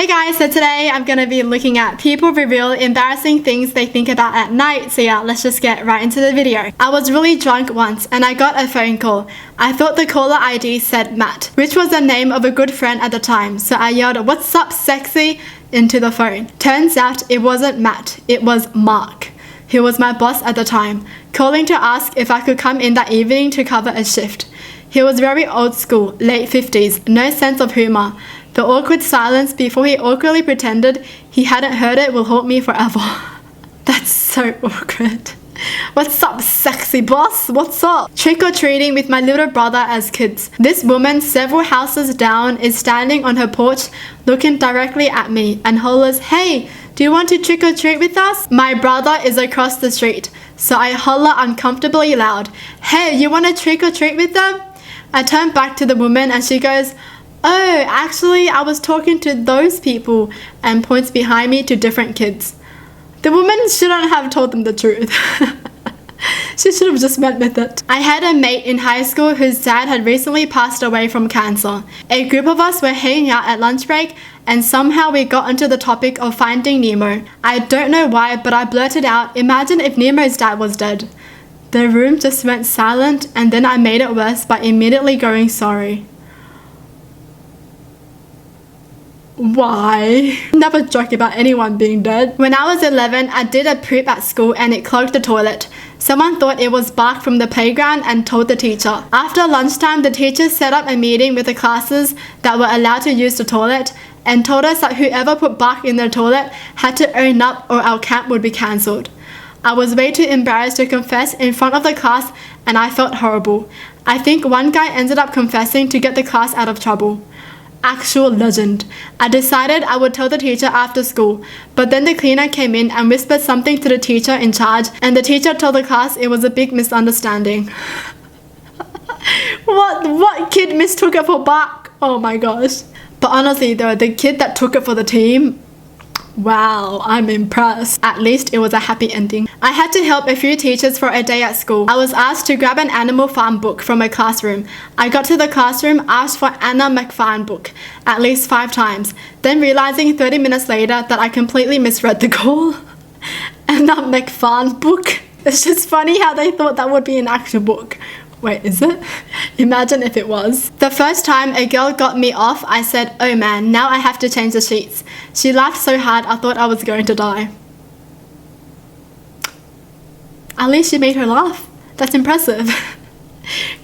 Hey guys, so today I'm going to be looking at people reveal embarrassing things they think about at night. So yeah, let's just get right into the video. I was really drunk once and I got a phone call. I thought the caller ID said Matt, which was the name of a good friend at the time. So I yelled, "What's up, sexy?" into the phone. Turns out it wasn't Matt, it was Mark, who was my boss at the time, calling to ask if I could come in that evening to cover a shift. He was very old school, late 50s, no sense of humor. The awkward silence before he awkwardly pretended he hadn't heard it will haunt me forever. That's so awkward. "What's up, sexy boss? What's up?" Trick-or-treating with my little brother as kids. This woman, several houses down, is standing on her porch looking directly at me and hollers, "Hey, do you want to trick-or-treat with us?" My brother is across the street, so I holler uncomfortably loud, "Hey, you want to trick-or-treat with them?" I turn back to the woman and she goes, "Oh, actually, I was talking to those people," and points behind me to different kids. The woman shouldn't have told them the truth. She should have just went with it. I had a mate in high school whose dad had recently passed away from cancer. A group of us were hanging out at lunch break and somehow we got onto the topic of Finding Nemo. I don't know why, but I blurted out, "Imagine if Nemo's dad was dead." The room just went silent and then I made it worse by immediately going sorry. Why? Never joke about anyone being dead. When I was 11, I did a poop at school and it clogged the toilet. Someone thought it was bark from the playground and told the teacher. After lunchtime, the teacher set up a meeting with the classes that were allowed to use the toilet and told us that whoever put bark in their toilet had to own up or our camp would be cancelled. I was way too embarrassed to confess in front of the class and I felt horrible. I think one guy ended up confessing to get the class out of trouble. Actual legend. I decided I would tell the teacher after school, but then the cleaner came in and whispered something to the teacher in charge and the teacher told the class it was a big misunderstanding. What kid mistook it for bark? Oh my gosh. But honestly though, the kid that took it for the team, wow, I'm impressed. At least it was a happy ending. I had to help a few teachers for a day at school. I was asked to grab an Animal Farm book from a classroom. I got to the classroom, asked for Anna McFarlane book at least 5 times, then realizing 30 minutes later that I completely misread the call. Anna McFarlane book? It's just funny how they thought that would be an actual book. Wait, is it? Imagine if it was. The first time a girl got me off, I said, "Oh man, now I have to change the sheets." She laughed so hard I thought I was going to die. At least she made her laugh. That's impressive.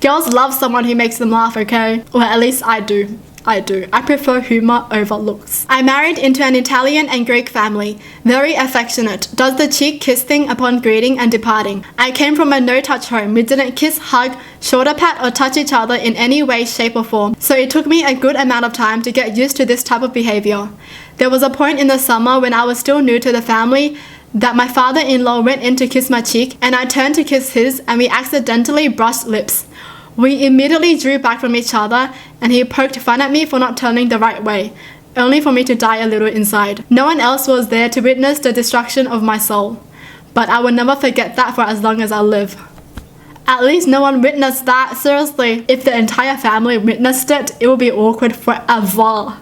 Girls love someone who makes them laugh, okay? Or at least I do. I prefer humor over looks. I married into an Italian and Greek family. Very affectionate. Does the cheek kiss thing upon greeting and departing. I came from a no-touch home. We didn't kiss, hug, shoulder pat or touch each other in any way, shape or form. So it took me a good amount of time to get used to this type of behavior. There was a point in the summer when I was still new to the family that my father-in-law went in to kiss my cheek and I turned to kiss his and we accidentally brushed lips. We immediately drew back from each other and he poked fun at me for not turning the right way, only for me to die a little inside. No one else was there to witness the destruction of my soul, but I will never forget that for as long as I live. At least no one witnessed that, seriously. If the entire family witnessed it, it will be awkward forever.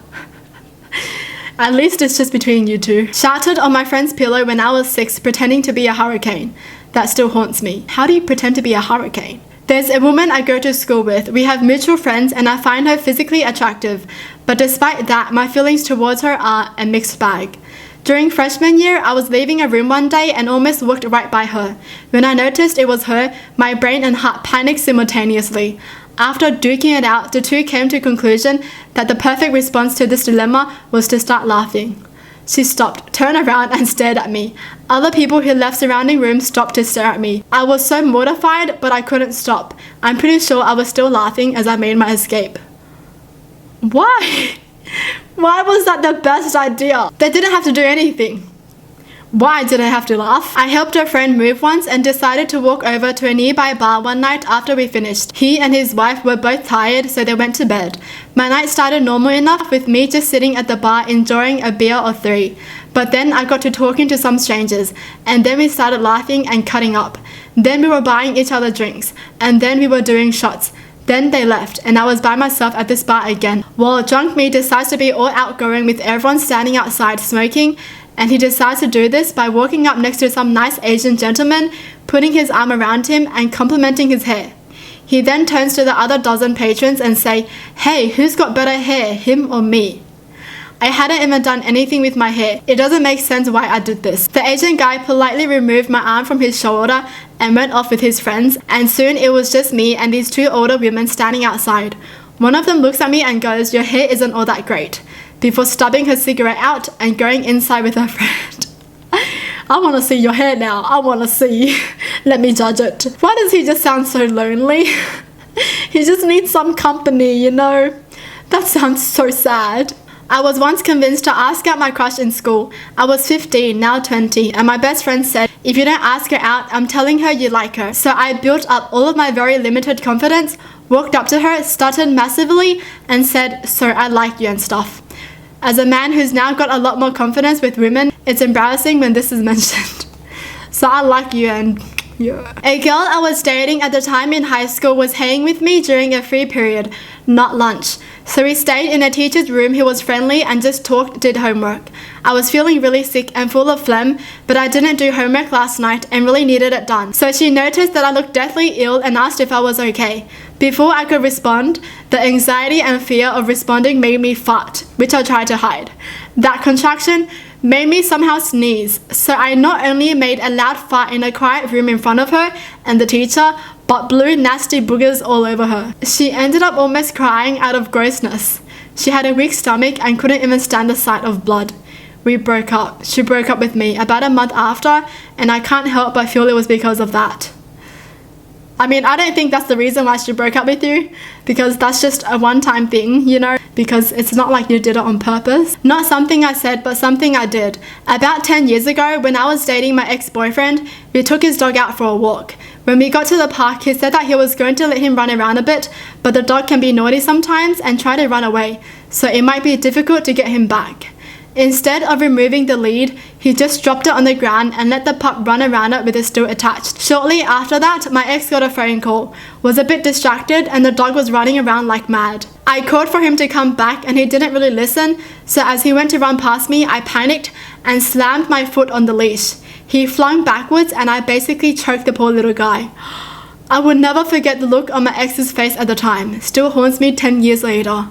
At least it's just between you two. Shouted on my friend's pillow when I was 6 pretending to be a hurricane. That still haunts me. How do you pretend to be a hurricane? There's a woman I go to school with. We have mutual friends and I find her physically attractive. But despite that, my feelings towards her are a mixed bag. During freshman year, I was leaving a room one day and almost walked right by her. When I noticed it was her, my brain and heart panicked simultaneously. After duking it out, the two came to the conclusion that the perfect response to this dilemma was to start laughing. She stopped, turned around and stared at me. Other people who left surrounding rooms stopped to stare at me. I was so mortified, but I couldn't stop. I'm pretty sure I was still laughing as I made my escape. Why? Why was that the best idea? They didn't have to do anything. Why did I have to laugh? I helped a friend move once and decided to walk over to a nearby bar one night after we finished. He and his wife were both tired, so they went to bed. My night started normal enough with me just sitting at the bar enjoying a beer or 3. But then I got to talking to some strangers, and then we started laughing and cutting up. Then we were buying each other drinks, and then we were doing shots. Then they left, and I was by myself at this bar again. Well, drunk me decides to be all outgoing with everyone standing outside smoking, and he decides to do this by walking up next to some nice Asian gentleman, putting his arm around him and complimenting his hair. He then turns to the other dozen patrons and say, "Hey, who's got better hair, him or me?" I hadn't even done anything with my hair. It doesn't make sense why I did this. The Asian guy politely removed my arm from his shoulder and went off with his friends, and soon it was just me and these two older women standing outside. One of them looks at me and goes, "Your hair isn't all that great," before stubbing her cigarette out and going inside with her friend. I want to see your hair now. I want to see. Let me judge it. Why does he just sound so lonely? He just needs some company, you know? That sounds so sad. I was once convinced to ask out my crush in school. I was 15, now 20, and my best friend said, "If you don't ask her out, I'm telling her you like her." So I built up all of my very limited confidence, walked up to her, stuttered massively, and said, "So I like you" and stuff. As a man who's now got a lot more confidence with women, it's embarrassing when this is mentioned. So I like you and yeah. A girl I was dating at the time in high school was hanging with me during a free period, not lunch. So we stayed in a teacher's room who was friendly and just talked, did homework. I was feeling really sick and full of phlegm, but I didn't do homework last night and really needed it done. So she noticed that I looked deathly ill and asked if I was okay. Before I could respond, the anxiety and fear of responding made me fart, which I tried to hide. That contraction made me somehow sneeze, so I not only made a loud fart in a quiet room in front of her and the teacher, but blew nasty boogers all over her. She ended up almost crying out of grossness. She had a weak stomach and couldn't even stand the sight of blood. We broke up. She broke up with me about a month after, and I can't help but feel it was because of that. I mean, I don't think that's the reason why she broke up with you, because that's just a one-time thing, you know, because it's not like you did it on purpose. Not something I said, but something I did. About 10 years ago, when I was dating my ex-boyfriend, we took his dog out for a walk. When we got to the park, he said that he was going to let him run around a bit, but the dog can be naughty sometimes and try to run away, so it might be difficult to get him back. Instead of removing the lead, he just dropped it on the ground and let the pup run around it with it still attached. Shortly after that, my ex got a phone call, was a bit distracted, and the dog was running around like mad. I called for him to come back and he didn't really listen, so as he went to run past me, I panicked and slammed my foot on the leash. He flung backwards and I basically choked the poor little guy. I will never forget the look on my ex's face at the time. Still haunts me 10 years later.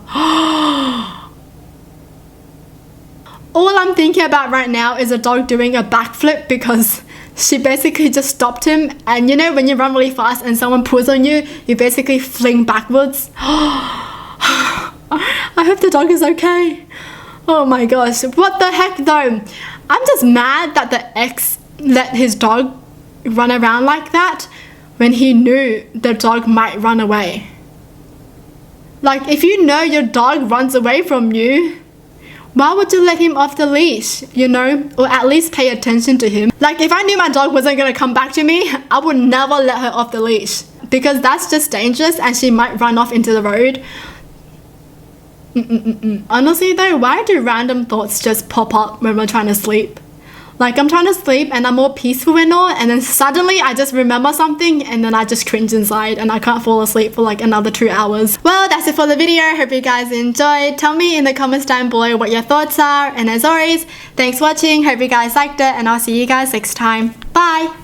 All I'm thinking about right now is a dog doing a backflip because she basically just stopped him, and you know when you run really fast and someone pulls on you, you basically fling backwards. I hope the dog is okay. Oh my gosh, what the heck though? I'm just mad that the ex let his dog run around like that when he knew the dog might run away. Like, if you know your dog runs away from you, why would you let him off the leash, you know? Or at least pay attention to him. Like, if I knew my dog wasn't gonna come back to me, I would never let her off the leash, because that's just dangerous and she might run off into the road. Honestly though, why do random thoughts just pop up when we're trying to sleep? Like, I'm trying to sleep and I'm all peaceful and all, and then suddenly I just remember something and then I just cringe inside and I can't fall asleep for like another 2 hours. Well, that's it for the video. Hope you guys enjoyed. Tell me in the comments down below what your thoughts are, and as always, thanks for watching. Hope you guys liked it, and I'll see you guys next time. Bye!